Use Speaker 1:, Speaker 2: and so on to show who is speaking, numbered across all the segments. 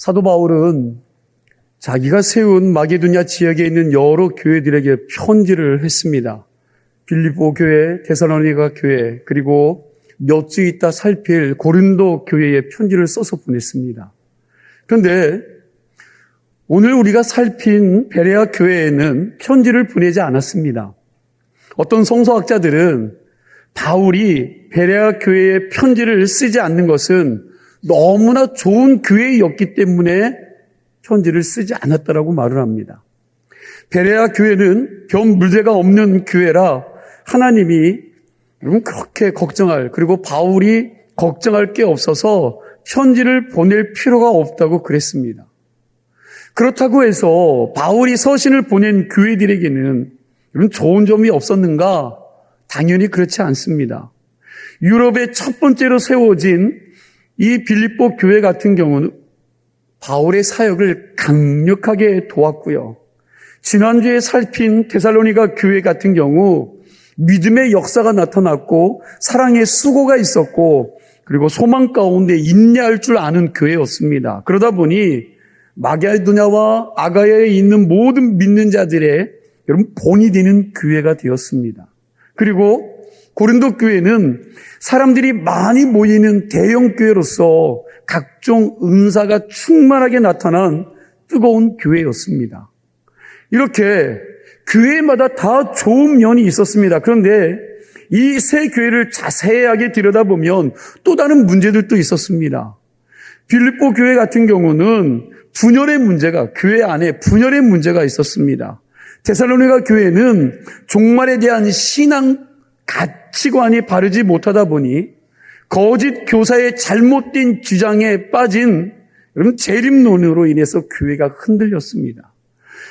Speaker 1: 사도 바울은 자기가 세운 마게도냐 지역에 있는 여러 교회들에게 편지를 했습니다. 빌립보 교회, 데살로니가 교회, 그리고 몇 주 있다 살필 고린도 교회에 편지를 써서 보냈습니다. 그런데 오늘 우리가 살핀 베레아 교회에는 편지를 보내지 않았습니다. 어떤 성서학자들은 바울이 베레아 교회에 편지를 쓰지 않는 것은 너무나 좋은 교회였기 때문에 편지를 쓰지 않았다라고 말을 합니다. 베레아 교회는 별 문제가 없는 교회라 하나님이 그렇게 걱정할, 그리고 바울이 걱정할 게 없어서 편지를 보낼 필요가 없다고 그랬습니다. 그렇다고 해서 바울이 서신을 보낸 교회들에게는 좋은 점이 없었는가? 당연히 그렇지 않습니다. 유럽에 첫 번째로 세워진 이 빌립보 교회 같은 경우는 바울의 사역을 강력하게 도왔고요. 지난주에 살핀 데살로니가 교회 같은 경우 믿음의 역사가 나타났고 사랑의 수고가 있었고 그리고 소망 가운데 인내할 줄 아는 교회였습니다. 그러다 보니 마게도냐와 아가야에 있는 모든 믿는 자들의 여러분 본이 되는 교회가 되었습니다. 그리고 고린도 교회는 사람들이 많이 모이는 대형 교회로서 각종 은사가 충만하게 나타난 뜨거운 교회였습니다. 이렇게 교회마다 다 좋은 면이 있었습니다. 그런데 이 세 교회를 자세하게 들여다보면 또 다른 문제들도 있었습니다. 빌립보 교회 같은 경우는 분열의 문제가, 교회 안에 분열의 문제가 있었습니다. 데살로니가 교회는 종말에 대한 신앙 가치관이 바르지 못하다 보니 거짓 교사의 잘못된 주장에 빠진 여러분 재림론으로 인해서 교회가 흔들렸습니다.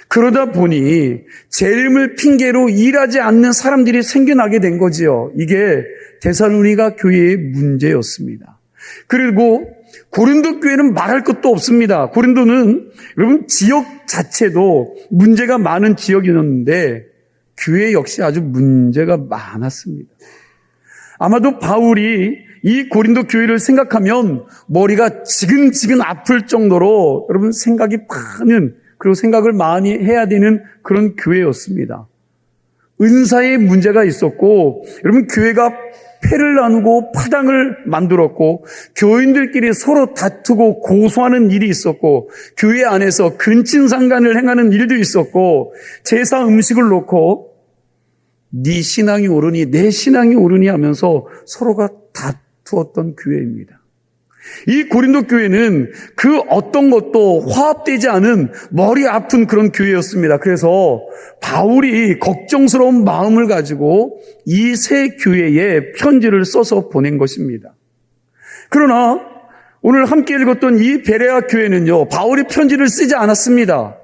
Speaker 1: 그러다 보니 재림을 핑계로 일하지 않는 사람들이 생겨나게 된 거지요. 이게 데살로니가 교회의 문제였습니다. 그리고 고린도 교회는 말할 것도 없습니다. 고린도는 여러분 지역 자체도 문제가 많은 지역이었는데 교회 역시 아주 문제가 많았습니다. 아마도 바울이 이 고린도 교회를 생각하면 머리가 지근지근 아플 정도로 여러분 생각이 많은, 그리고 생각을 많이 해야 되는 그런 교회였습니다. 은사의 문제가 있었고 여러분 교회가 패를 나누고 파당을 만들었고 교인들끼리 서로 다투고 고소하는 일이 있었고 교회 안에서 근친상간을 행하는 일도 있었고 제사 음식을 놓고 네 신앙이 옳으니 내 신앙이 옳으니 하면서 서로가 다투었던 교회입니다. 이 고린도 교회는 그 어떤 것도 화합되지 않은 머리 아픈 그런 교회였습니다. 그래서 바울이 걱정스러운 마음을 가지고 이 세 교회에 편지를 써서 보낸 것입니다. 그러나 오늘 함께 읽었던 이 베레아 교회는요, 바울이 편지를 쓰지 않았습니다.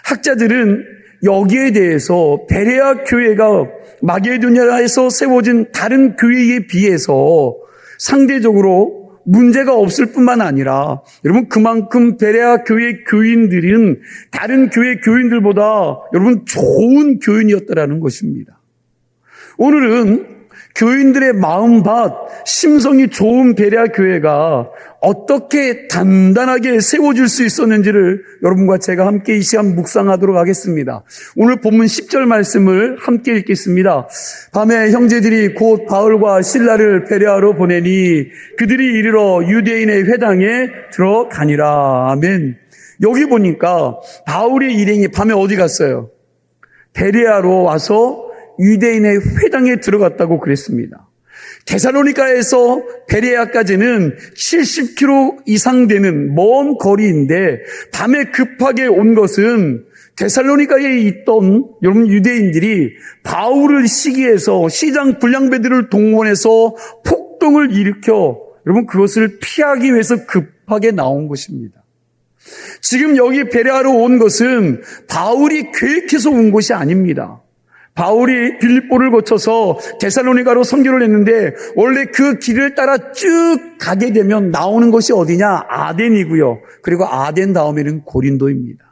Speaker 1: 학자들은 여기에 대해서 베레아 교회가 마게도냐에서 세워진 다른 교회에 비해서 상대적으로 문제가 없을 뿐만 아니라 여러분 그만큼 베레아 교회 교인들은 다른 교회 교인들보다 여러분 좋은 교인이었다라는 것입니다. 오늘은 교인들의 마음밭, 심성이 좋은 베레아 교회가 어떻게 단단하게 세워질 수 있었는지를 여러분과 제가 함께 이 시간 묵상하도록 하겠습니다. 오늘 본문 10절 말씀을 함께 읽겠습니다. 밤에 형제들이 곧 바울과 실라를 베레아로 보내니 그들이 이르러 유대인의 회당에 들어가니라. 아멘. 여기 보니까 바울의 일행이 밤에 어디 갔어요? 베레아로 와서 유대인의 회당에 들어갔다고 그랬습니다. 데살로니가에서 베레아까지는 70km 이상 되는 먼 거리인데 밤에 급하게 온 것은 데살로니가에 있던 여러분 유대인들이 바울을 시기해서 시장 불량배들을 동원해서 폭동을 일으켜 여러분 그것을 피하기 위해서 급하게 나온 것입니다. 지금 여기 베레아로 온 것은 바울이 계획해서 온 것이 아닙니다. 바울이 빌립보를 거쳐서 데살로니가로 선교를 했는데 원래 그 길을 따라 쭉 가게 되면 나오는 것이 어디냐? 아덴이고요. 그리고 아덴 다음에는 고린도입니다.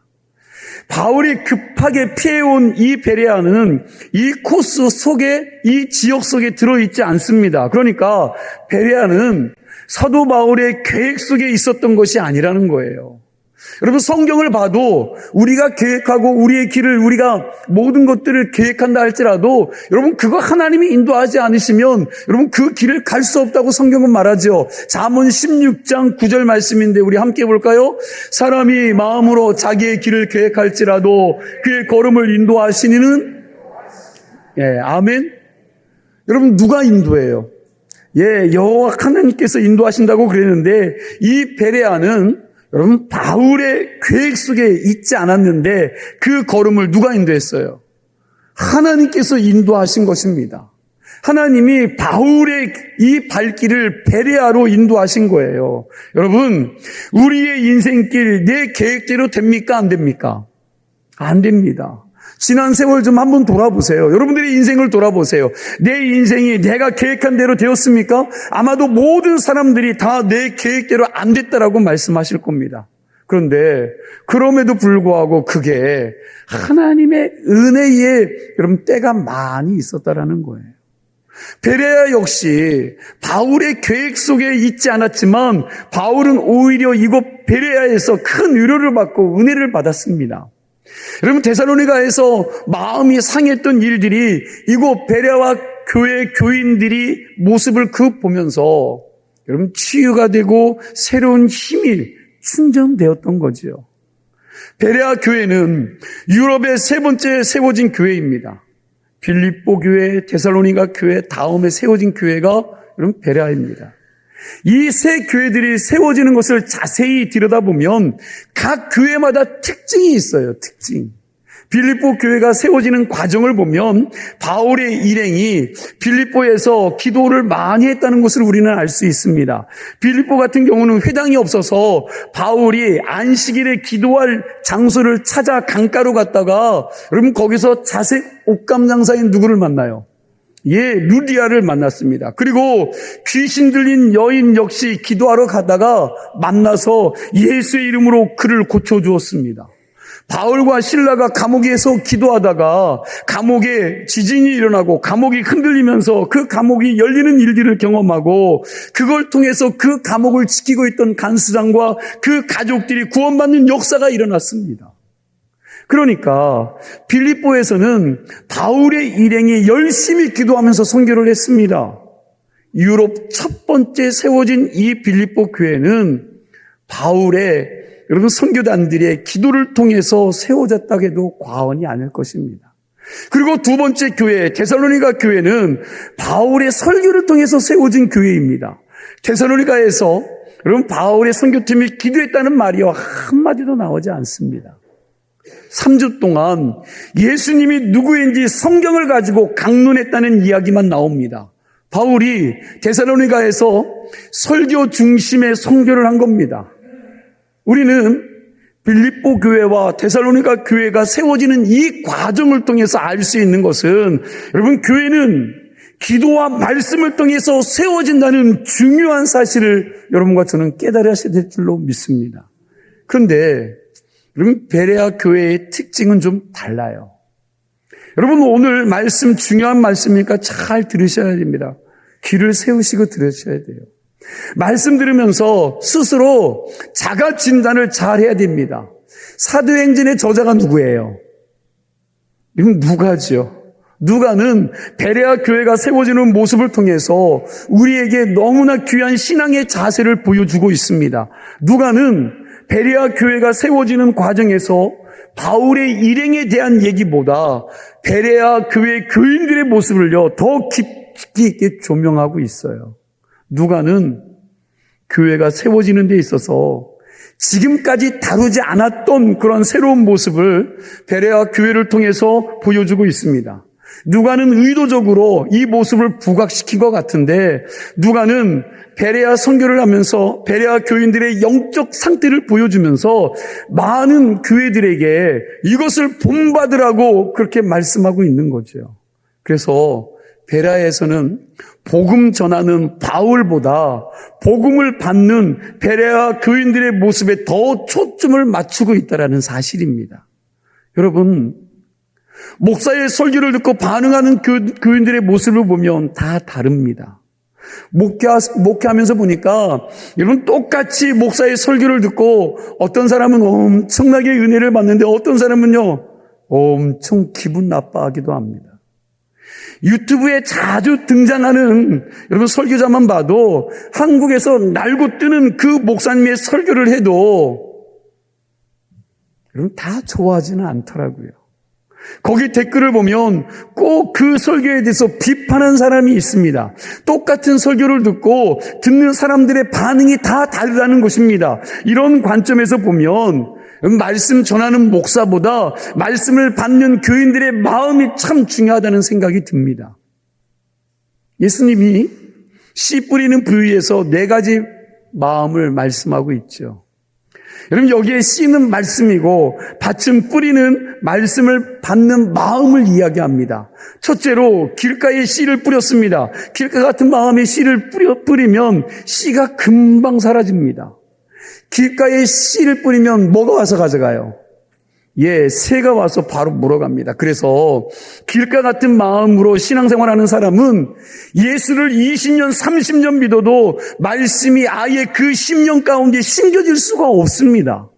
Speaker 1: 바울이 급하게 피해온 이 베레아는 이 코스 속에, 이 지역 속에 들어있지 않습니다. 그러니까 베레아는 사도 바울의 계획 속에 있었던 것이 아니라는 거예요. 여러분, 성경을 봐도 우리가 계획하고 우리의 길을, 우리가 모든 것들을 계획한다 할지라도 여러분, 그거 하나님이 인도하지 않으시면 여러분 그 길을 갈 수 없다고 성경은 말하죠. 잠언 16장 9절 말씀인데 우리 함께 볼까요? 사람이 마음으로 자기의 길을 계획할지라도 그의 걸음을 인도하시니는, 예, 아멘. 여러분, 누가 인도해요? 예, 여호와 하나님께서 인도하신다고 그랬는데 이 베레아는 여러분, 바울의 계획 속에 있지 않았는데 그 걸음을 누가 인도했어요? 하나님께서 인도하신 것입니다. 하나님이 바울의 이 발길을 베레아로 인도하신 거예요. 여러분, 우리의 인생길 내 계획대로 됩니까? 안 됩니까? 안 됩니다. 지난 세월 좀 한번 돌아보세요. 여러분들의 인생을 돌아보세요. 내 인생이 내가 계획한 대로 되었습니까? 아마도 모든 사람들이 다 내 계획대로 안 됐다라고 말씀하실 겁니다. 그런데 그럼에도 불구하고 그게 하나님의 은혜에 여러분 때가 많이 있었다라는 거예요. 베레아 역시 바울의 계획 속에 있지 않았지만 바울은 오히려 이곳 베레아에서 큰 위로를 받고 은혜를 받았습니다. 여러분, 데살로니가에서 마음이 상했던 일들이 이곳 베레아와 교회 교인들이 모습을 보면서 여러분 치유가 되고 새로운 힘이 충전되었던 거지요. 베레아 교회는 유럽의 세 번째 세워진 교회입니다. 빌립보 교회, 데살로니가 교회 다음에 세워진 교회가 여러분 베레아입니다. 이 세 교회들이 세워지는 것을 자세히 들여다보면 각 교회마다 특징이 있어요. 특징. 빌립보 교회가 세워지는 과정을 보면 바울의 일행이 빌립보에서 기도를 많이 했다는 것을 우리는 알 수 있습니다. 빌립보 같은 경우는 회당이 없어서 바울이 안식일에 기도할 장소를 찾아 강가로 갔다가 여러분 거기서 자색 옷감 장사인 누구를 만나요? 예, 루디아를 만났습니다. 그리고 귀신 들린 여인 역시 기도하러 가다가 만나서 예수의 이름으로 그를 고쳐주었습니다. 바울과 실라가 감옥에서 기도하다가 감옥에 지진이 일어나고 감옥이 흔들리면서 그 감옥이 열리는 일들을 경험하고 그걸 통해서 그 감옥을 지키고 있던 간수장과 그 가족들이 구원받는 역사가 일어났습니다. 그러니까 빌립보에서는 바울의 일행이 열심히 기도하면서 선교를 했습니다. 유럽 첫 번째 세워진 이 빌립보 교회는 바울의 여러분 선교단들의 기도를 통해서 세워졌다고 해도 과언이 아닐 것입니다. 그리고 두 번째 교회 데살로니가 교회는 바울의 설교를 통해서 세워진 교회입니다. 데살로니가에서 여러분 바울의 선교팀이 기도했다는 말이요 한마디도 나오지 않습니다. 3주 동안 예수님이 누구인지 성경을 가지고 강론했다는 이야기만 나옵니다. 바울이 데살로니가에서 설교 중심의 선교를 한 겁니다. 우리는 빌립보 교회와 데살로니가 교회가 세워지는 이 과정을 통해서 알 수 있는 것은 여러분 교회는 기도와 말씀을 통해서 세워진다는 중요한 사실을 여러분과 저는 깨달아야 될 줄로 믿습니다. 그런데 여러분 베레아 교회의 특징은 좀 달라요. 여러분 오늘 말씀 중요한 말씀이니까 잘 들으셔야 됩니다. 귀를 세우시고 들으셔야 돼요. 말씀 들으면서 스스로 자가 진단을 잘 해야 됩니다. 사도행전의 저자가 누구예요? 이건 누가죠. 누가는 베레아 교회가 세워지는 모습을 통해서 우리에게 너무나 귀한 신앙의 자세를 보여주고 있습니다. 누가는 베레아 교회가 세워지는 과정에서 바울의 일행에 대한 얘기보다 베레아 교회 교인들의 모습을요 더 깊이 있게 조명하고 있어요. 누가는 교회가 세워지는 데 있어서 지금까지 다루지 않았던 그런 새로운 모습을 베레아 교회를 통해서 보여주고 있습니다. 누가는 의도적으로 이 모습을 부각시킨 것 같은데 누가는 베레아 선교를 하면서 베레아 교인들의 영적 상태를 보여주면서 많은 교회들에게 이것을 본받으라고 그렇게 말씀하고 있는 거죠. 그래서 베레아에서는 복음 전하는 바울보다 복음을 받는 베레아 교인들의 모습에 더 초점을 맞추고 있다는 사실입니다. 여러분 목사의 설교를 듣고 반응하는 교인들의 모습을 보면 다 다릅니다. 목회하면서 보니까 여러분 똑같이 목사의 설교를 듣고 어떤 사람은 엄청나게 은혜를 받는데 어떤 사람은요 엄청 기분 나빠하기도 합니다. 유튜브에 자주 등장하는 여러분 설교자만 봐도 한국에서 날고 뜨는 그 목사님의 설교를 해도 여러분 다 좋아하지는 않더라고요. 거기 댓글을 보면 꼭 그 설교에 대해서 비판한 사람이 있습니다. 똑같은 설교를 듣고 듣는 사람들의 반응이 다 다르다는 것입니다. 이런 관점에서 보면 말씀 전하는 목사보다 말씀을 받는 교인들의 마음이 참 중요하다는 생각이 듭니다. 예수님이 씨 뿌리는 부위에서 4가지 마음을 말씀하고 있죠. 여러분 여기에 씨는 말씀이고 밭은 뿌리는 말씀을 받는 마음을 이야기합니다. 첫째로 길가에 씨를 뿌렸습니다. 길가 같은 마음에 씨를 뿌리면 씨가 금방 사라집니다. 길가에 씨를 뿌리면 뭐가 와서 가져가요? 새가 와서 바로 물어갑니다. 그래서 길가 같은 마음으로 신앙생활하는 사람은 예수를 20년, 30년 믿어도 말씀이 아예 그 심령 가운데 심겨질 수가 없습니다.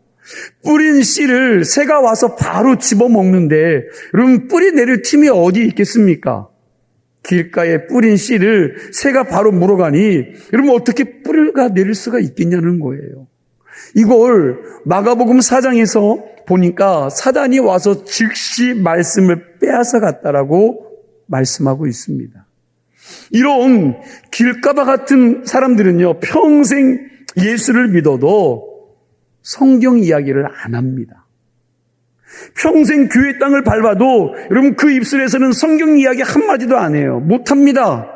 Speaker 1: 뿌린 씨를 새가 와서 바로 집어먹는데 여러분 뿌리 내릴 틈이 어디 있겠습니까? 길가에 뿌린 씨를 새가 바로 물어가니 여러분 어떻게 뿌리가 내릴 수가 있겠냐는 거예요. 이걸 마가복음 4장에서 보니까 사단이 와서 즉시 말씀을 빼앗아 갔다라고 말씀하고 있습니다. 이런 길가바 같은 사람들은요, 평생 예수를 믿어도 성경 이야기를 안 합니다. 평생 교회 땅을 밟아도 여러분 그 입술에서는 성경 이야기 한마디도 안 해요. 못합니다.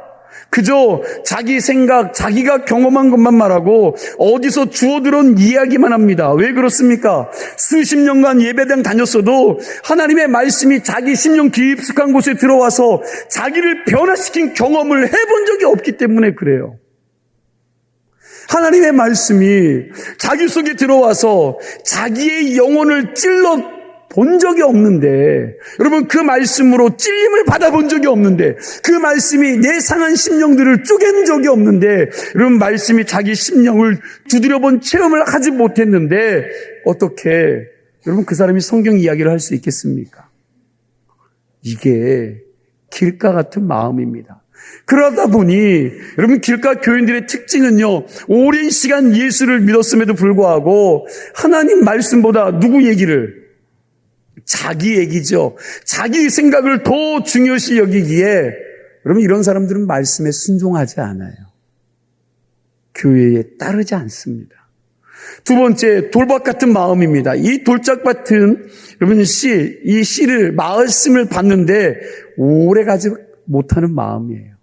Speaker 1: 그저 자기 생각, 자기가 경험한 것만 말하고 어디서 주워들은 이야기만 합니다. 왜 그렇습니까? 수십 년간 예배당 다녔어도 하나님의 말씀이 자기 심령 깊숙한 곳에 들어와서 자기를 변화시킨 경험을 해본 적이 없기 때문에 그래요. 하나님의 말씀이 자기 속에 들어와서 자기의 영혼을 찔러 본 적이 없는데, 여러분 그 말씀으로 찔림을 받아본 적이 없는데, 그 말씀이 내 상한 심령들을 쪼갠 적이 없는데, 여러분 말씀이 자기 심령을 두드려본 체험을 하지 못했는데 어떻게 여러분 그 사람이 성경 이야기를 할 수 있겠습니까? 이게 길가 같은 마음입니다. 그러다 보니 여러분 길가 교인들의 특징은요, 오랜 시간 예수를 믿었음에도 불구하고 하나님 말씀보다 누구 얘기를? 자기 얘기죠. 자기 생각을 더 중요시 여기기에 여러분 이런 사람들은 말씀에 순종하지 않아요. 교회에 따르지 않습니다. 두 번째, 돌박 같은 마음입니다. 이 돌짝 같은 여러분 이 씨를 말씀을 받는데 오래 가지 못하는 마음이에요.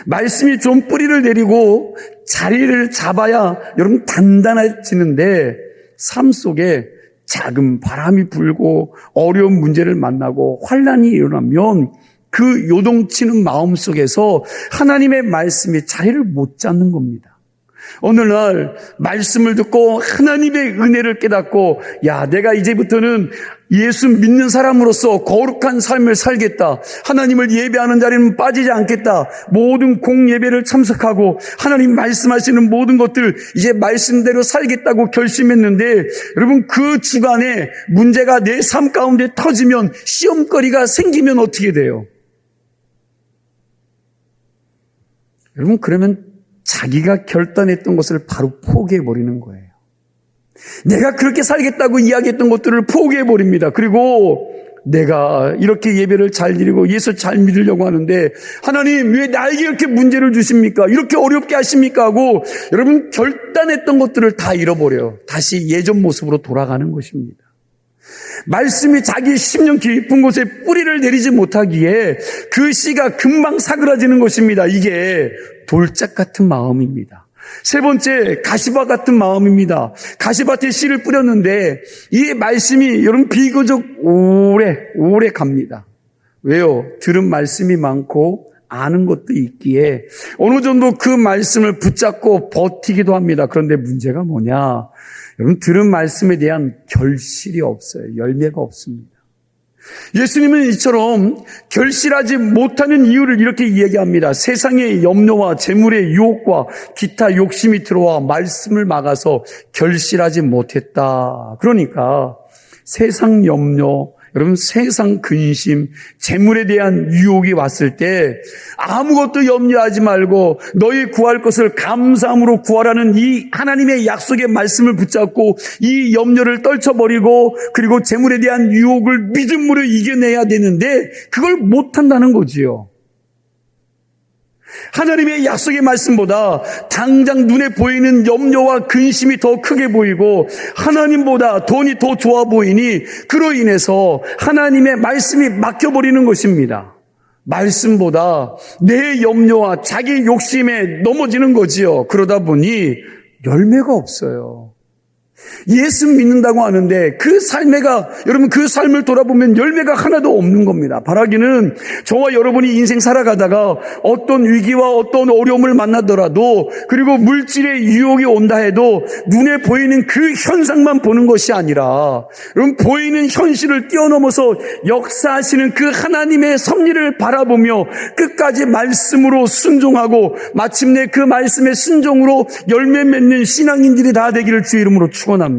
Speaker 1: 말씀이 좀 뿌리를 내리고 자리를 잡아야 여러분 단단해지는데 삶 속에 작은 바람이 불고 어려운 문제를 만나고 환난이 일어나면 그 요동치는 마음 속에서 하나님의 말씀이 자리를 못 잡는 겁니다. 어느 날 말씀을 듣고 하나님의 은혜를 깨닫고 내가 이제부터는 예수 믿는 사람으로서 거룩한 삶을 살겠다. 하나님을 예배하는 자리는 빠지지 않겠다. 모든 공예배를 참석하고 하나님 말씀하시는 모든 것들 이제 말씀대로 살겠다고 결심했는데 여러분 그 주간에 문제가 내 삶 가운데 터지면 시험거리가 생기면 어떻게 돼요? 여러분 그러면 자기가 결단했던 것을 바로 포기해버리는 거예요. 내가 그렇게 살겠다고 이야기했던 것들을 포기해버립니다. 그리고 내가 이렇게 예배를 잘 드리고 예수 잘 믿으려고 하는데 하나님 왜 나에게 이렇게 문제를 주십니까? 이렇게 어렵게 하십니까? 하고 여러분 결단했던 것들을 다 잃어버려요. 다시 예전 모습으로 돌아가는 것입니다. 말씀이 자기 심령 깊은 곳에 뿌리를 내리지 못하기에 그 씨가 금방 사그라지는 것입니다. 이게 돌짝 같은 마음입니다. 세 번째, 가시밭 같은 마음입니다. 가시밭에 씨를 뿌렸는데 이 말씀이 여러분 비교적 오래 갑니다. 왜요? 들은 말씀이 많고 아는 것도 있기에 어느 정도 그 말씀을 붙잡고 버티기도 합니다. 그런데 문제가 뭐냐? 여러분 들은 말씀에 대한 결실이 없어요. 열매가 없습니다. 예수님은 이처럼 결실하지 못하는 이유를 이렇게 이야기합니다. 세상의 염려와 재물의 유혹과 기타 욕심이 들어와 말씀을 막아서 결실하지 못했다. 그러니까 세상 염려, 여러분 세상 근심, 재물에 대한 유혹이 왔을 때 아무것도 염려하지 말고 너희 구할 것을 감사함으로 구하라는 이 하나님의 약속의 말씀을 붙잡고 이 염려를 떨쳐버리고 그리고 재물에 대한 유혹을 믿음으로 이겨내야 되는데 그걸 못한다는 거지요. 하나님의 약속의 말씀보다 당장 눈에 보이는 염려와 근심이 더 크게 보이고 하나님보다 돈이 더 좋아 보이니 그로 인해서 하나님의 말씀이 막혀버리는 것입니다. 말씀보다 내 염려와 자기 욕심에 넘어지는 거지요. 그러다 보니 열매가 없어요. 예수 믿는다고 하는데 여러분 그 삶을 돌아보면 열매가 하나도 없는 겁니다. 바라기는 저와 여러분이 인생 살아가다가 어떤 위기와 어떤 어려움을 만나더라도 그리고 물질의 유혹이 온다 해도 눈에 보이는 그 현상만 보는 것이 아니라 여러분 보이는 현실을 뛰어넘어서 역사하시는 그 하나님의 섭리를 바라보며 끝까지 말씀으로 순종하고 마침내 그 말씀의 순종으로 열매 맺는 신앙인들이 다 되기를 주의 이름으로 축원합니다.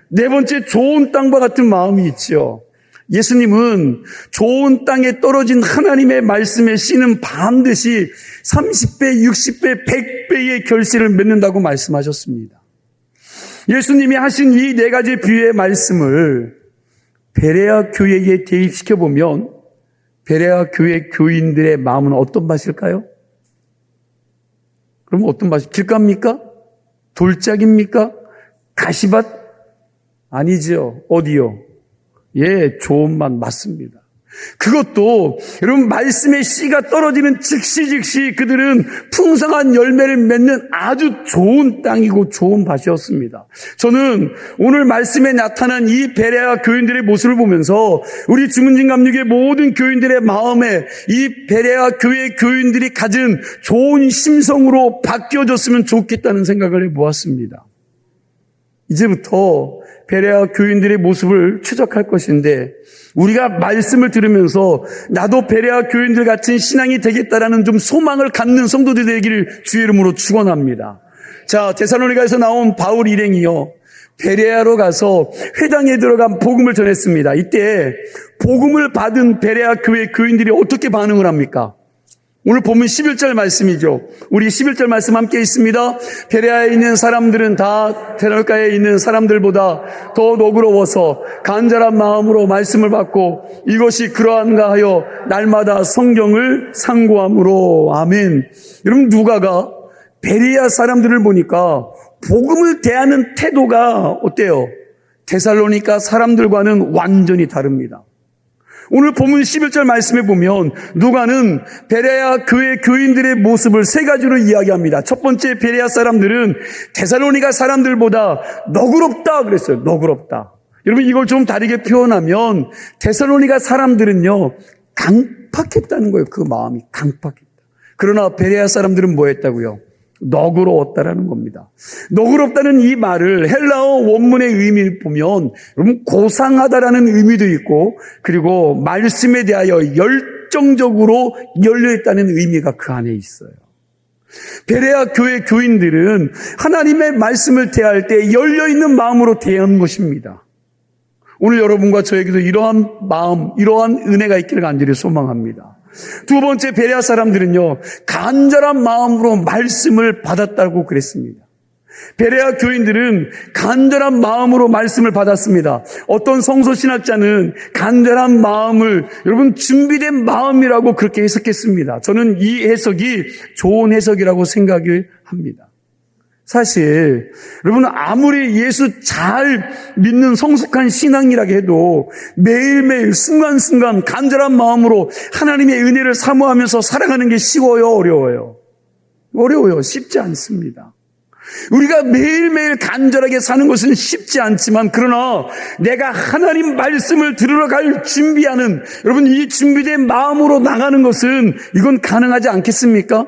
Speaker 1: 네 번째, 좋은 땅과 같은 마음이 있죠. 예수님은 좋은 땅에 떨어진 하나님의 말씀의 씨는 반드시 30배, 60배, 100배의 결실을 맺는다고 말씀하셨습니다. 예수님이 하신 이 네 가지 비유의 말씀을 베레아 교회에 대입시켜보면 베레아 교회 교인들의 마음은 어떤 맛일까요? 그럼 어떤 맛이? 길가입니까? 돌짝입니까? 가시밭? 아니죠. 어디요? 예, 좋은 맛 맞습니다. 그것도 여러분 말씀의 씨가 떨어지는 즉시 그들은 풍성한 열매를 맺는 아주 좋은 땅이고 좋은 밭이었습니다. 저는 오늘 말씀에 나타난 이 베레아 교인들의 모습을 보면서 우리 주문진 감리교회 모든 교인들의 마음에 이 베레아 교회 교인들이 가진 좋은 심성으로 바뀌어졌으면 좋겠다는 생각을 해보았습니다. 이제부터 베레아 교인들의 모습을 추적할 것인데 우리가 말씀을 들으면서 나도 베레아 교인들 같은 신앙이 되겠다라는 좀 소망을 갖는 성도들이 되기를 주의 이름으로 축원합니다. 자, 데살로니가에서 나온 바울 일행이요, 베레아로 가서 회당에 들어간 복음을 전했습니다. 이때 복음을 받은 베레아 교회 교인들이 어떻게 반응을 합니까? 오늘 보면 11절 말씀이죠. 우리 11절 말씀 함께 있습니다. 베레아에 있는 사람들은 다 데살로니가에 있는 사람들보다 더 너그러워서 간절한 마음으로 말씀을 받고 이것이 그러한가 하여 날마다 성경을 상고함으로. 아멘. 여러분 누가가 베레아 사람들을 보니까 복음을 대하는 태도가 어때요? 데살로니가 사람들과는 완전히 다릅니다. 오늘 본문 11절 말씀에 보면 누가는 베레아 교회 교인들의 모습을 세 가지로 이야기합니다. 첫 번째, 베레아 사람들은 데살로니가 사람들보다 너그럽다 그랬어요. 너그럽다. 여러분 이걸 좀 다르게 표현하면 데살로니가 사람들은요 강팍했다는 거예요. 그 마음이 강팍했다. 그러나 베레아 사람들은 뭐 했다고요? 너그러웠다라는 겁니다. 너그럽다는 이 말을 헬라어 원문의 의미를 보면 여러분 고상하다라는 의미도 있고 그리고 말씀에 대하여 열정적으로 열려있다는 의미가 그 안에 있어요. 베레아 교회 교인들은 하나님의 말씀을 대할 때 열려있는 마음으로 대한 것입니다. 오늘 여러분과 저에게도 이러한 마음, 이러한 은혜가 있기를 간절히 소망합니다. 두 번째, 베레아 사람들은요 간절한 마음으로 말씀을 받았다고 그랬습니다. 베레아 교인들은 간절한 마음으로 말씀을 받았습니다. 어떤 성서신학자는 간절한 마음을 여러분 준비된 마음이라고 그렇게 해석했습니다. 저는 이 해석이 좋은 해석이라고 생각을 합니다. 사실 여러분 아무리 예수 잘 믿는 성숙한 신앙이라고 해도 매일매일 순간순간 간절한 마음으로 하나님의 은혜를 사모하면서 살아가는 게 쉬워요? 어려워요? 어려워요. 쉽지 않습니다. 우리가 매일매일 간절하게 사는 것은 쉽지 않지만 그러나 내가 하나님 말씀을 들으러 갈 준비하는 여러분 이 준비된 마음으로 나가는 것은 이건 가능하지 않겠습니까?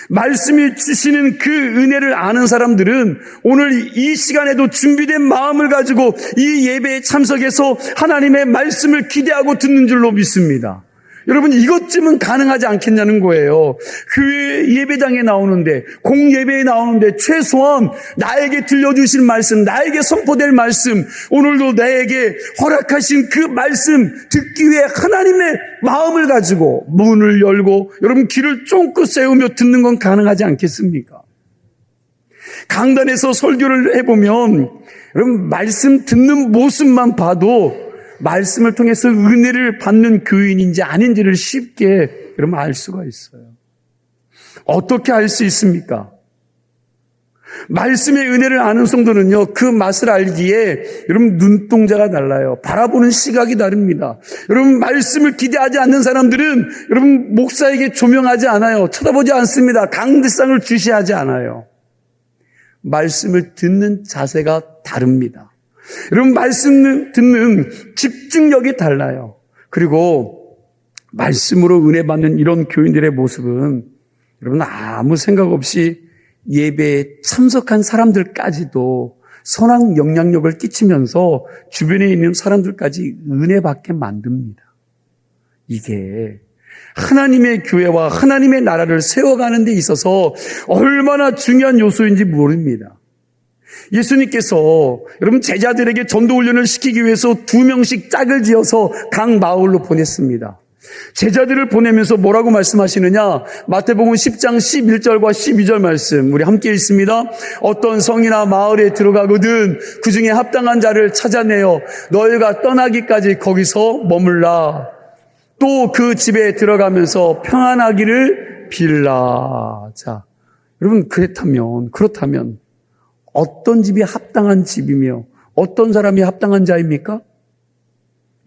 Speaker 1: 말씀이 주시는 그 은혜를 아는 사람들은 오늘 이 시간에도 준비된 마음을 가지고 이 예배에 참석해서 하나님의 말씀을 기대하고 듣는 줄로 믿습니다. 여러분, 이것쯤은 가능하지 않겠냐는 거예요. 교회 예배당에 나오는데, 공예배에 나오는데 최소한 나에게 들려주신 말씀, 나에게 선포될 말씀, 오늘도 나에게 허락하신 그 말씀 듣기 위해 하나님의 마음을 가지고 문을 열고 여러분 귀를 쫑긋 세우며 듣는 건 가능하지 않겠습니까? 강단에서 설교를 해보면 여러분 말씀 듣는 모습만 봐도 말씀을 통해서 은혜를 받는 교인인지 아닌지를 쉽게 여러분 알 수가 있어요. 어떻게 알 수 있습니까? 말씀의 은혜를 아는 성도는요, 그 맛을 알기에 여러분 눈동자가 달라요. 바라보는 시각이 다릅니다. 여러분 말씀을 기대하지 않는 사람들은 여러분 목사에게 조명하지 않아요. 쳐다보지 않습니다. 강대상을 주시하지 않아요. 말씀을 듣는 자세가 다릅니다. 여러분 말씀 듣는 집중력이 달라요. 그리고 말씀으로 은혜 받는 이런 교인들의 모습은 여러분 아무 생각 없이 예배에 참석한 사람들까지도 선한 영향력을 끼치면서 주변에 있는 사람들까지 은혜 받게 만듭니다. 이게 하나님의 교회와 하나님의 나라를 세워가는 데 있어서 얼마나 중요한 요소인지 모릅니다. 예수님께서 여러분 제자들에게 전도훈련을 시키기 위해서 2명씩 짝을 지어서 각 마을로 보냈습니다. 제자들을 보내면서 뭐라고 말씀하시느냐? 마태복음 10장 11절과 12절 말씀 우리 함께 읽습니다. 어떤 성이나 마을에 들어가거든 그 중에 합당한 자를 찾아내어 너희가 떠나기까지 거기서 머물라. 또 그 집에 들어가면서 평안하기를 빌라. 자, 여러분 그렇다면 어떤 집이 합당한 집이며 어떤 사람이 합당한 자입니까?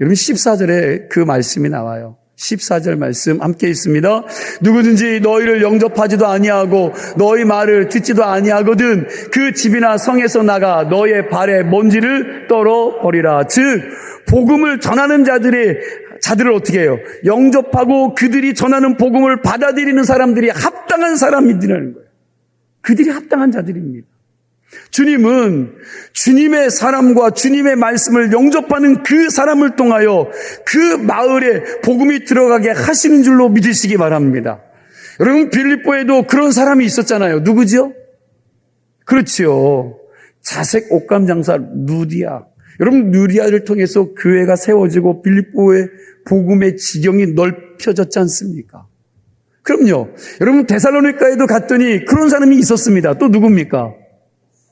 Speaker 1: 여러분 14절에 그 말씀이 나와요. 14절 말씀 함께 있습니다. 누구든지 너희를 영접하지도 아니하고 너희 말을 듣지도 아니하거든 그 집이나 성에서 나가 너희의 발에 먼지를 떨어버리라. 즉 복음을 전하는 자들을 어떻게 해요? 영접하고 그들이 전하는 복음을 받아들이는 사람들이 합당한 사람이라는 거예요. 그들이 합당한 자들입니다. 주님은 주님의 사람과 주님의 말씀을 영접하는 그 사람을 통하여 그 마을에 복음이 들어가게 하시는 줄로 믿으시기 바랍니다. 여러분 빌립보에도 그런 사람이 있었잖아요. 누구죠? 그렇지요. 자색 옷감 장사 루디아. 여러분 루디아를 통해서 교회가 세워지고 빌립보의 복음의 지경이 넓혀졌지 않습니까? 그럼요. 여러분 데살로니가에도 갔더니 그런 사람이 있었습니다. 또 누굽니까?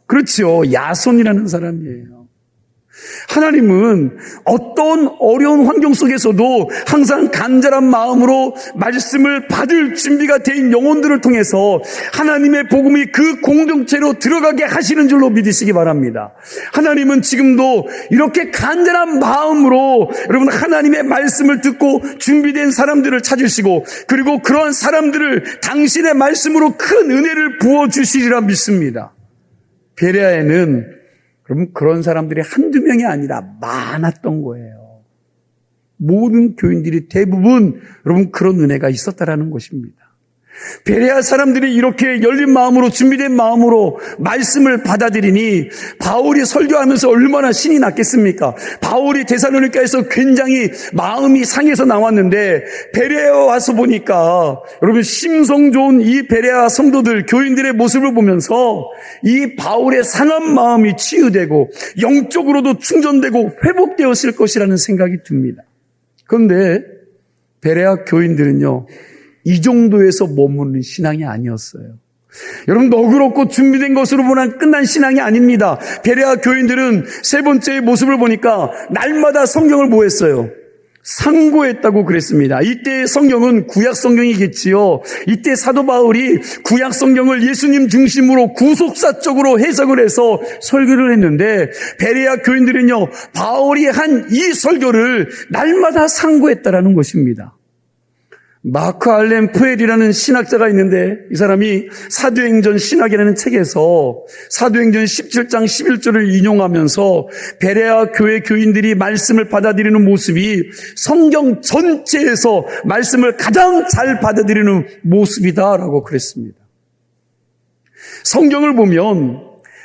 Speaker 1: 그렇죠. 야손이라는 사람이에요. 하나님은 어떤 어려운 환경 속에서도 항상 간절한 마음으로 말씀을 받을 준비가 된 영혼들을 통해서 하나님의 복음이 그 공동체로 들어가게 하시는 줄로 믿으시기 바랍니다. 하나님은 지금도 이렇게 간절한 마음으로 여러분 하나님의 말씀을 듣고 준비된 사람들을 찾으시고 그리고 그러한 사람들을 당신의 말씀으로 큰 은혜를 부어주시리라 믿습니다. 베레아에는 여러분 그런 사람들이 한두 명이 아니라 많았던 거예요. 모든 교인들이 대부분 여러분 그런 은혜가 있었다라는 것입니다. 베레아 사람들이 이렇게 열린 마음으로 준비된 마음으로 말씀을 받아들이니 바울이 설교하면서 얼마나 신이 났겠습니까? 바울이 데살로니가에서 굉장히 마음이 상해서 나왔는데 베레아에 와서 보니까 여러분 심성 좋은 이 베레아 성도들 교인들의 모습을 보면서 이 바울의 상한 마음이 치유되고 영적으로도 충전되고 회복되었을 것이라는 생각이 듭니다. 그런데 베레아 교인들은요 이 정도에서 머무는 신앙이 아니었어요. 여러분 너그럽고 준비된 것으로만 끝난 신앙이 아닙니다. 베레아 교인들은 세 번째의 모습을 보니까 날마다 성경을 뭐 했어요? 상고했다고 그랬습니다. 이때 성경은 구약 성경이겠지요. 이때 사도 바울이 구약 성경을 예수님 중심으로 구속사적으로 해석을 해서 설교를 했는데 베레아 교인들은요 바울이 한 이 설교를 날마다 상고했다라는 것입니다. 마크 알렌 푸엘이라는 신학자가 있는데 이 사람이 사도행전 신학이라는 책에서 사도행전 17장 11절을 인용하면서 베레아 교회 교인들이 말씀을 받아들이는 모습이 성경 전체에서 말씀을 가장 잘 받아들이는 모습이다라고 그랬습니다. 성경을 보면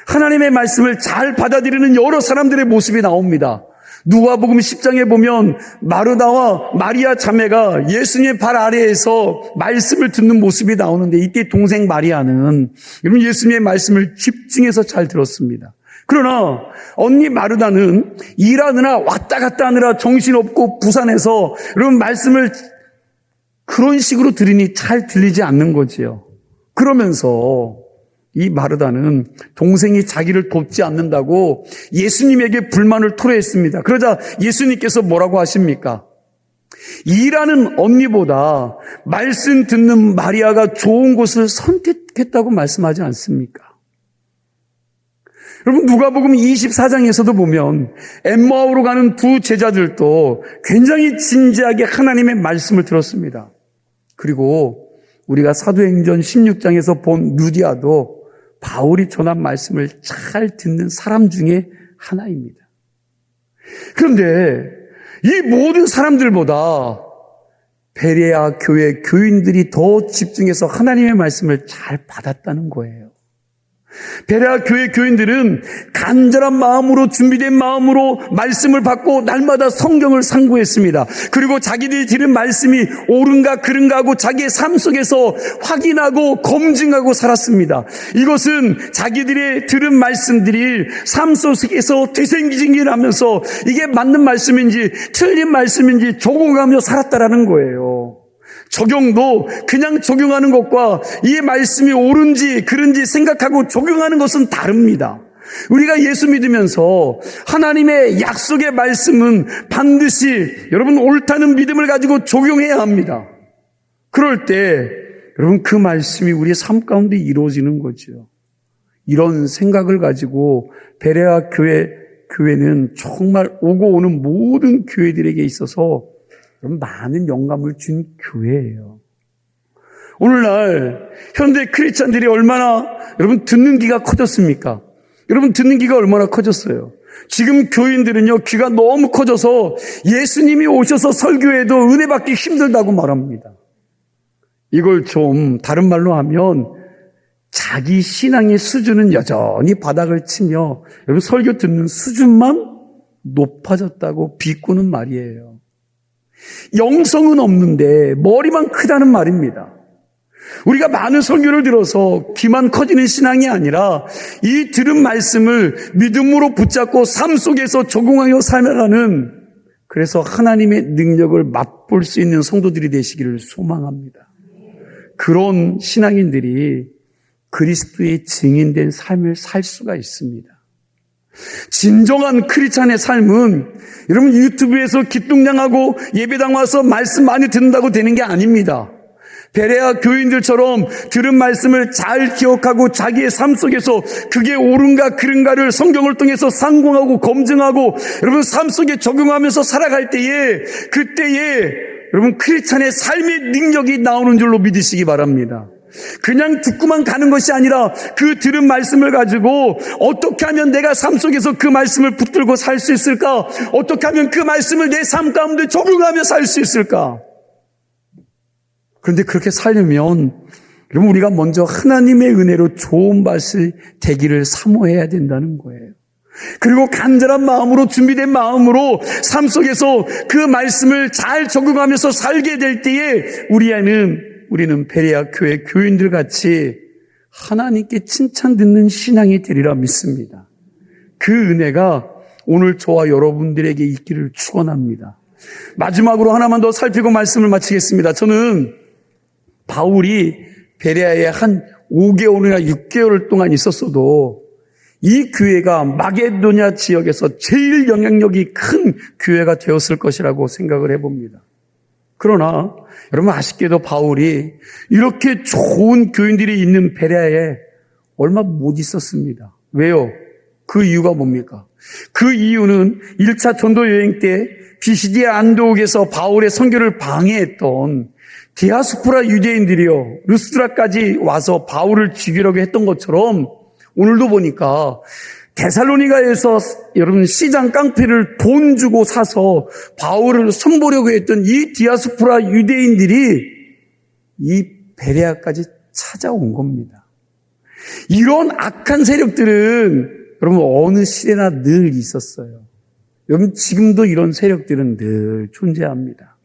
Speaker 1: 하나님의 말씀을 잘 받아들이는 여러 사람들의 모습이 나옵니다. 누가복음 10장에 보면 마르다와 마리아 자매가 예수님의 발 아래에서 말씀을 듣는 모습이 나오는데 이때 동생 마리아는 여러분 예수님의 말씀을 집중해서 잘 들었습니다. 그러나 언니 마르다는 일하느라 왔다 갔다 하느라 정신없고 부산해서 여러분 말씀을 그런 식으로 들으니 잘 들리지 않는 거지요. 그러면서 이 마르다는 동생이 자기를 돕지 않는다고 예수님에게 불만을 토로했습니다. 그러자 예수님께서 뭐라고 하십니까? 일하는 언니보다 말씀 듣는 마리아가 좋은 곳을 선택했다고 말씀하지 않습니까? 여러분 누가복음 24장에서도 보면 엠마오로 가는 두 제자들도 굉장히 진지하게 하나님의 말씀을 들었습니다. 그리고 우리가 사도행전 16장에서 본 루디아도 바울이 전한 말씀을 잘 듣는 사람 중에 하나입니다. 그런데 이 모든 사람들보다 베레아 교회 교인들이 더 집중해서 하나님의 말씀을 잘 받았다는 거예요. 베레아 교회 교인들은 간절한 마음으로 준비된 마음으로 말씀을 받고 날마다 성경을 상고했습니다. 그리고 자기들이 들은 말씀이 옳은가 그른가 하고 자기의 삶 속에서 확인하고 검증하고 살았습니다. 이것은 자기들의 들은 말씀들이 삶 속에서 되새김질하면서 이게 맞는 말씀인지 틀린 말씀인지 적용하며 살았다라는 거예요. 적용도 그냥 적용하는 것과 이 말씀이 옳은지 그른지 생각하고 적용하는 것은 다릅니다. 우리가 예수 믿으면서 하나님의 약속의 말씀은 반드시 여러분 옳다는 믿음을 가지고 적용해야 합니다. 그럴 때 여러분 그 말씀이 우리의 삶 가운데 이루어지는 거죠. 이런 생각을 가지고 베레아 교회는 정말 오고 오는 모든 교회들에게 있어서 많은 영감을 준 교회예요. 오늘날 현대 크리스찬들이 얼마나 여러분 듣는 귀가 커졌습니까? 여러분 듣는 귀가 얼마나 커졌어요? 지금 교인들은요 귀가 너무 커져서 예수님이 오셔서 설교해도 은혜 받기 힘들다고 말합니다. 이걸 좀 다른 말로 하면 자기 신앙의 수준은 여전히 바닥을 치며 여러분 설교 듣는 수준만 높아졌다고 비꼬는 말이에요. 영성은 없는데 머리만 크다는 말입니다. 우리가 많은 설교를 들어서 귀만 커지는 신앙이 아니라 이 들은 말씀을 믿음으로 붙잡고 삶 속에서 적용하여 살아가는 그래서 하나님의 능력을 맛볼 수 있는 성도들이 되시기를 소망합니다. 그런 신앙인들이 그리스도의 증인된 삶을 살 수가 있습니다. 진정한 크리스찬의 삶은 여러분 유튜브에서 기뚱량하고 예배당 와서 말씀 많이 듣는다고 되는 게 아닙니다. 베레아 교인들처럼 들은 말씀을 잘 기억하고 자기의 삶 속에서 그게 옳은가 그른가를 성경을 통해서 상공하고 검증하고 여러분 삶 속에 적용하면서 살아갈 때에 그때에 여러분 크리스찬의 삶의 능력이 나오는 줄로 믿으시기 바랍니다. 그냥 듣고만 가는 것이 아니라 그 들은 말씀을 가지고 어떻게 하면 내가 삶 속에서 그 말씀을 붙들고 살 수 있을까? 어떻게 하면 그 말씀을 내 삶 가운데 적용하며 살 수 있을까? 그런데 그렇게 살려면 여러분 우리가 먼저 하나님의 은혜로 좋은 밭을 되기를 사모해야 된다는 거예요. 그리고 간절한 마음으로 준비된 마음으로 삶 속에서 그 말씀을 잘 적용하면서 살게 될 때에 우리는 베레아 교회 교인들 같이 하나님께 칭찬 듣는 신앙이 되리라 믿습니다. 그 은혜가 오늘 저와 여러분들에게 있기를 축원합니다. 마지막으로 하나만 더 살피고 말씀을 마치겠습니다. 저는 바울이 베레아에 한 5개월이나 6개월 동안 있었어도 이 교회가 마게도냐 지역에서 제일 영향력이 큰 교회가 되었을 것이라고 생각을 해봅니다. 그러나 여러분 아쉽게도 바울이 이렇게 좋은 교인들이 있는 베레아에 얼마 못 있었습니다. 왜요? 그 이유가 뭡니까? 그 이유는 1차 전도 여행 때 비시디아 안디옥에서 바울의 선교를 방해했던 디아스포라 유대인들이요, 루스드라까지 와서 바울을 죽이려고 했던 것처럼 오늘도 보니까 데살로니가에서 여러분 시장 깡패를 돈 주고 사서 바울을 손보려고 했던 이 디아스포라 유대인들이 이 베레아까지 찾아온 겁니다. 이런 악한 세력들은 여러분 어느 시대나 늘 있었어요. 여러분 지금도 이런 세력들은 늘 존재합니다.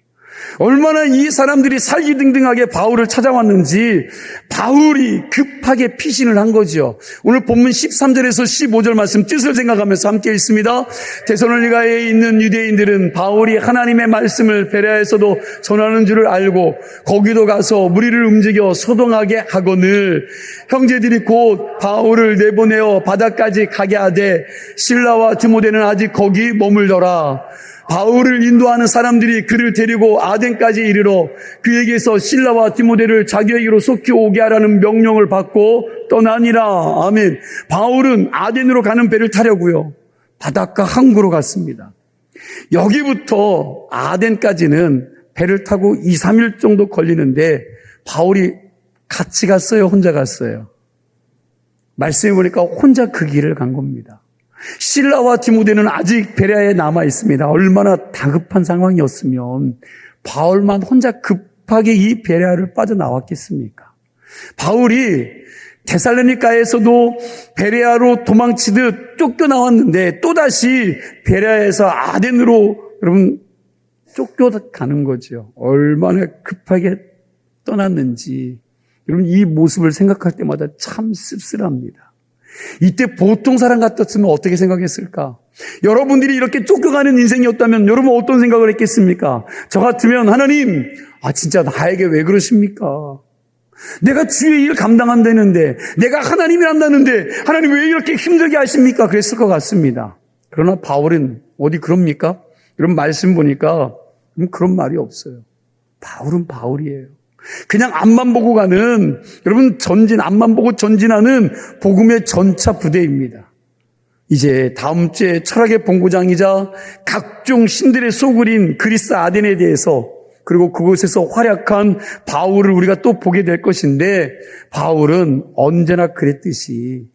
Speaker 1: 얼마나 이 사람들이 살기등등하게 바울을 찾아왔는지 바울이 급하게 피신을 한 거죠. 오늘 본문 13절에서 15절 말씀 뜻을 생각하면서 함께 읽습니다. 데살로니가에 있는 유대인들은 바울이 하나님의 말씀을 베레아에서도 전하는 줄을 알고 거기도 가서 무리를 움직여 소동하게 하거늘 형제들이 곧 바울을 내보내어 바다까지 가게 하되 실라와 디모데는 아직 거기 머물더라. 바울을 인도하는 사람들이 그를 데리고 아덴까지 이르러 그에게서 실라와 디모데를 자기에게로 속히 오게 하라는 명령을 받고 떠나니라. 아멘. 바울은 아덴으로 가는 배를 타려고요, 바닷가 항구로 갔습니다. 여기부터 아덴까지는 배를 타고 2, 3일 정도 걸리는데 바울이 같이 갔어요, 혼자 갔어요? 말씀해 보니까 혼자 그 길을 간 겁니다. 실라와 디모데는 아직 베레아에 남아 있습니다. 얼마나 다급한 상황이었으면 바울만 혼자 급하게 이 베레아를 빠져나왔겠습니까? 바울이 데살로니가에서도 베레아로 도망치듯 쫓겨나왔는데 또다시 베레아에서 아덴으로 여러분 쫓겨가는 거죠. 얼마나 급하게 떠났는지 여러분 이 모습을 생각할 때마다 참 씁쓸합니다. 이때 보통 사람 같았으면 어떻게 생각했을까? 여러분들이 이렇게 쫓겨가는 인생이었다면 여러분 어떤 생각을 했겠습니까? 저 같으면 하나님, 진짜 나에게 왜 그러십니까? 내가 주의 일 감당한다는데, 내가 하나님이 한다는데 하나님 왜 이렇게 힘들게 하십니까? 그랬을 것 같습니다. 그러나 바울은 어디 그럽니까? 이런 말씀 보니까 그런 말이 없어요. 바울은 바울이에요. 그냥 앞만 보고 가는, 여러분 앞만 보고 전진하는 복음의 전차 부대입니다. 이제 다음 주에 철학의 본고장이자 각종 신들의 소굴인 그리스 아덴에 대해서, 그리고 그곳에서 활약한 바울을 우리가 또 보게 될 것인데, 바울은 언제나 그랬듯이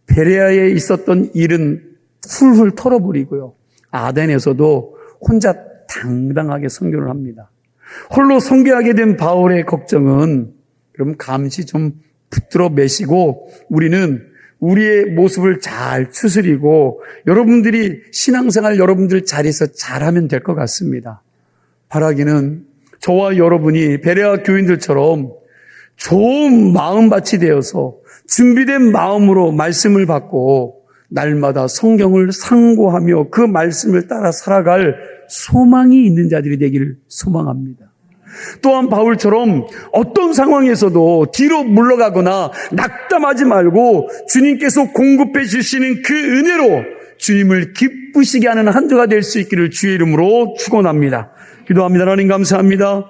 Speaker 1: 베레아에 있었던 일은 훌훌 털어버리고요, 아덴에서도 혼자 당당하게 선교를 합니다. 홀로 선교하게 된 바울의 걱정은 그럼 감시 좀 붙들어 매시고 우리는 우리의 모습을 잘 추스리고 여러분들이 신앙생활 여러분들 자리에서 잘하면 될 것 같습니다. 바라기는 저와 여러분이 베레아 교인들처럼 좋은 마음밭이 되어서 준비된 마음으로 말씀을 받고 날마다 성경을 상고하며 그 말씀을 따라 살아갈 소망이 있는 자들이 되기를 소망합니다. 또한 바울처럼 어떤 상황에서도 뒤로 물러가거나 낙담하지 말고 주님께서 공급해 주시는 그 은혜로 주님을 기쁘시게 하는 한 주가 될 수 있기를 주의 이름으로 축원합니다. 기도합니다. 하나님 감사합니다.